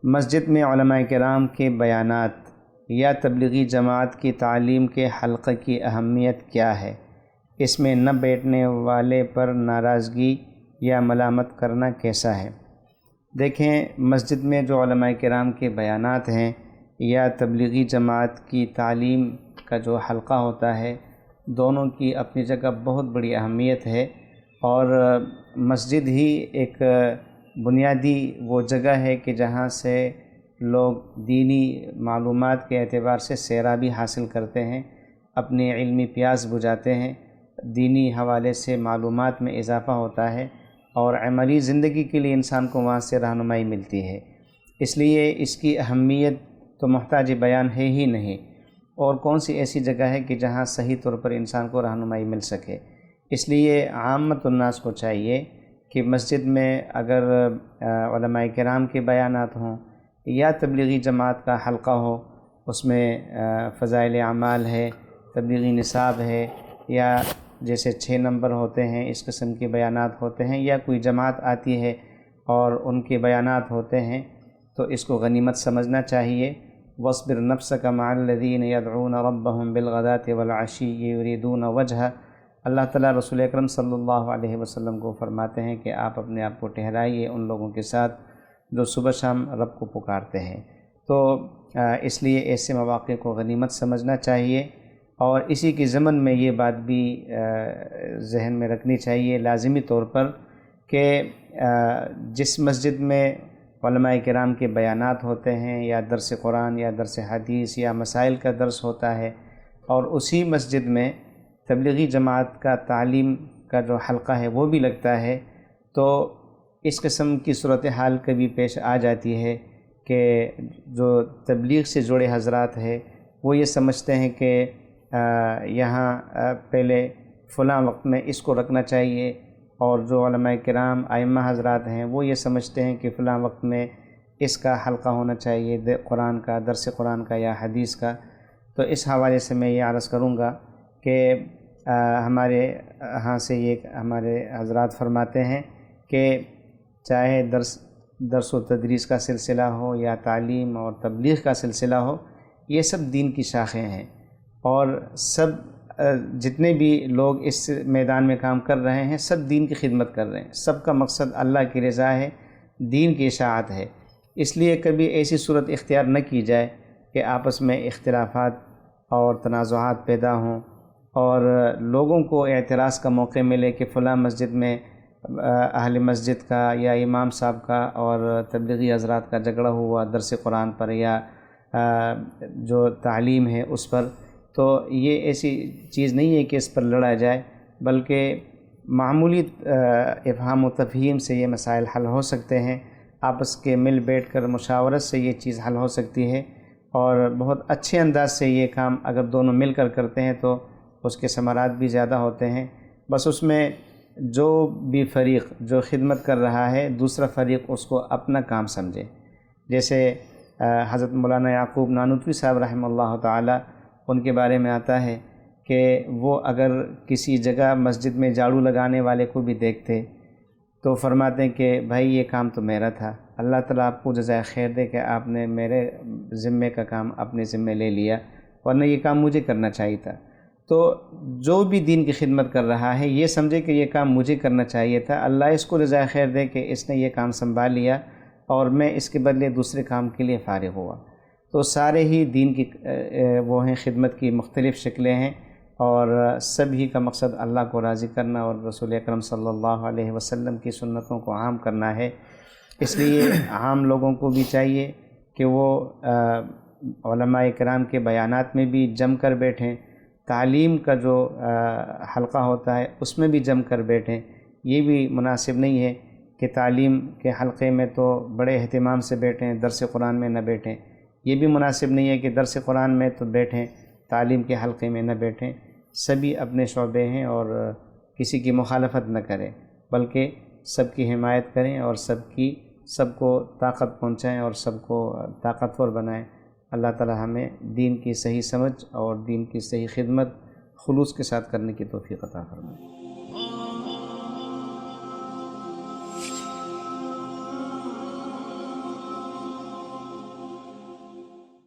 مسجد میں علماء کرام کے بیانات یا تبلیغی جماعت کی تعلیم کے حلقہ کی اہمیت کیا ہے؟ اس میں نہ بیٹھنے والے پر ناراضگی یا ملامت کرنا کیسا ہے؟ دیکھیں، مسجد میں جو علماء کرام کے بیانات ہیں یا تبلیغی جماعت کی تعلیم کا جو حلقہ ہوتا ہے، دونوں کی اپنی جگہ بہت بڑی اہمیت ہے، اور مسجد ہی ایک بنیادی وہ جگہ ہے کہ جہاں سے لوگ دینی معلومات کے اعتبار سے سیرابی حاصل کرتے ہیں، اپنی علمی پیاس بجھاتے ہیں، دینی حوالے سے معلومات میں اضافہ ہوتا ہے، اور عملی زندگی کے لیے انسان کو وہاں سے رہنمائی ملتی ہے۔ اس لیے اس کی اہمیت تو محتاج بیان ہے ہی نہیں، اور کون سی ایسی جگہ ہے کہ جہاں صحیح طور پر انسان کو رہنمائی مل سکے۔ اس لیے عامت الناس کو چاہیے کہ مسجد میں اگر علماء کرام کے بیانات ہوں یا تبلیغی جماعت کا حلقہ ہو، اس میں فضائل اعمال ہے، تبلیغی نصاب ہے، یا جیسے 6 نمبر ہوتے ہیں اس قسم کے بیانات ہوتے ہیں، یا کوئی جماعت آتی ہے اور ان کے بیانات ہوتے ہیں، تو اس کو غنیمت سمجھنا چاہیے۔ وَاصْبِرْ نَفْسَكَ مَعَ الَّذِينَ يَدْعُونَ رَبَّهُمْ بِالْغَدَاةِ وَالْعَشِيِّ يُرِيدُونَ وَجْهَهُ۔ اللہ تعالیٰ رسول اکرم صلی اللہ علیہ وسلم کو فرماتے ہیں کہ آپ اپنے آپ کو ٹھہرائیے ان لوگوں کے ساتھ جو صبح شام رب کو پکارتے ہیں۔ تو اس لیے ایسے مواقع کو غنیمت سمجھنا چاہیے، اور اسی کی ضمن میں یہ بات بھی ذہن میں رکھنی چاہیے لازمی طور پر کہ جس مسجد میں علماء کرام کے بیانات ہوتے ہیں، یا درس قرآن یا درس حدیث یا مسائل کا درس ہوتا ہے، اور اسی مسجد میں تبلیغی جماعت کا تعلیم کا جو حلقہ ہے وہ بھی لگتا ہے، تو اس قسم کی صورتحال کبھی پیش آ جاتی ہے کہ جو تبلیغ سے جڑے حضرات ہیں وہ یہ سمجھتے ہیں کہ یہاں پہلے فلاں وقت میں اس کو رکھنا چاہیے، اور جو علماء کرام ائمہ حضرات ہیں وہ یہ سمجھتے ہیں کہ فلاں وقت میں اس کا حلقہ ہونا چاہیے، قرآن کا، درس قرآن کا یا حدیث کا۔ تو اس حوالے سے میں یہ عرض کروں گا کہ ہمارے ہاں سے یہ ہمارے حضرات فرماتے ہیں کہ چاہے درس و تدریس کا سلسلہ ہو یا تعلیم اور تبلیغ کا سلسلہ ہو، یہ سب دین کی شاخیں ہیں، اور سب جتنے بھی لوگ اس میدان میں کام کر رہے ہیں سب دین کی خدمت کر رہے ہیں، سب کا مقصد اللہ کی رضا ہے، دین کی اشاعت ہے۔ اس لیے کبھی ایسی صورت اختیار نہ کی جائے کہ آپس میں اختلافات اور تنازعات پیدا ہوں، اور لوگوں کو اعتراض کا موقع ملے کہ فلاں مسجد میں اہل مسجد کا یا امام صاحب کا اور تبلیغی حضرات کا جھگڑا ہوا درس قرآن پر یا جو تعلیم ہے اس پر۔ تو یہ ایسی چیز نہیں ہے کہ اس پر لڑا جائے، بلکہ معمولی افہام و تفہیم سے یہ مسائل حل ہو سکتے ہیں، آپس کے مل بیٹھ کر مشاورت سے یہ چیز حل ہو سکتی ہے، اور بہت اچھے انداز سے یہ کام اگر دونوں مل کر کرتے ہیں تو اس کے ثمرات بھی زیادہ ہوتے ہیں۔ بس اس میں جو بھی فریق جو خدمت کر رہا ہے دوسرا فریق اس کو اپنا کام سمجھے۔ جیسے حضرت مولانا یعقوب نانوتوی صاحب رحمہ اللہ تعالی، ان کے بارے میں آتا ہے کہ وہ اگر کسی جگہ مسجد میں جھاڑو لگانے والے کو بھی دیکھتے تو فرماتے ہیں کہ بھائی یہ کام تو میرا تھا، اللہ تعالیٰ آپ کو جزائے خیر دے کہ آپ نے میرے ذمے کا کام اپنے ذمے لے لیا، ورنہ یہ کام مجھے کرنا چاہیے تھا۔ تو جو بھی دین کی خدمت کر رہا ہے یہ سمجھے کہ یہ کام مجھے کرنا چاہیے تھا، اللہ اس کو جزائے خیر دے کہ اس نے یہ کام سنبھال لیا اور میں اس کے بدلے دوسرے کام کے لیے فارغ ہوا۔ تو سارے ہی دین کی وہ ہیں، خدمت کی مختلف شکلیں ہیں، اور سبھی کا مقصد اللہ کو راضی کرنا اور رسول اکرم صلی اللہ علیہ وسلم کی سنتوں کو عام کرنا ہے۔ اس لیے عام لوگوں کو بھی چاہیے کہ وہ علماء کرام کے بیانات میں بھی جم کر بیٹھیں، تعلیم کا جو حلقہ ہوتا ہے اس میں بھی جم کر بیٹھیں۔ یہ بھی مناسب نہیں ہے کہ تعلیم کے حلقے میں تو بڑے اہتمام سے بیٹھیں، درس قرآن میں نہ بیٹھیں۔ یہ بھی مناسب نہیں ہے کہ درس قرآن میں تو بیٹھیں، تعلیم کے حلقے میں نہ بیٹھیں۔ سبھی اپنے شعبے ہیں اور کسی کی مخالفت نہ کریں، بلکہ سب کی حمایت کریں اور سب کو طاقت پہنچائیں اور سب کو طاقتور بنائیں۔ اللہ تعالی ہمیں دین کی صحیح سمجھ اور دین کی صحیح خدمت خلوص کے ساتھ کرنے کی توفیق عطا فرمائے۔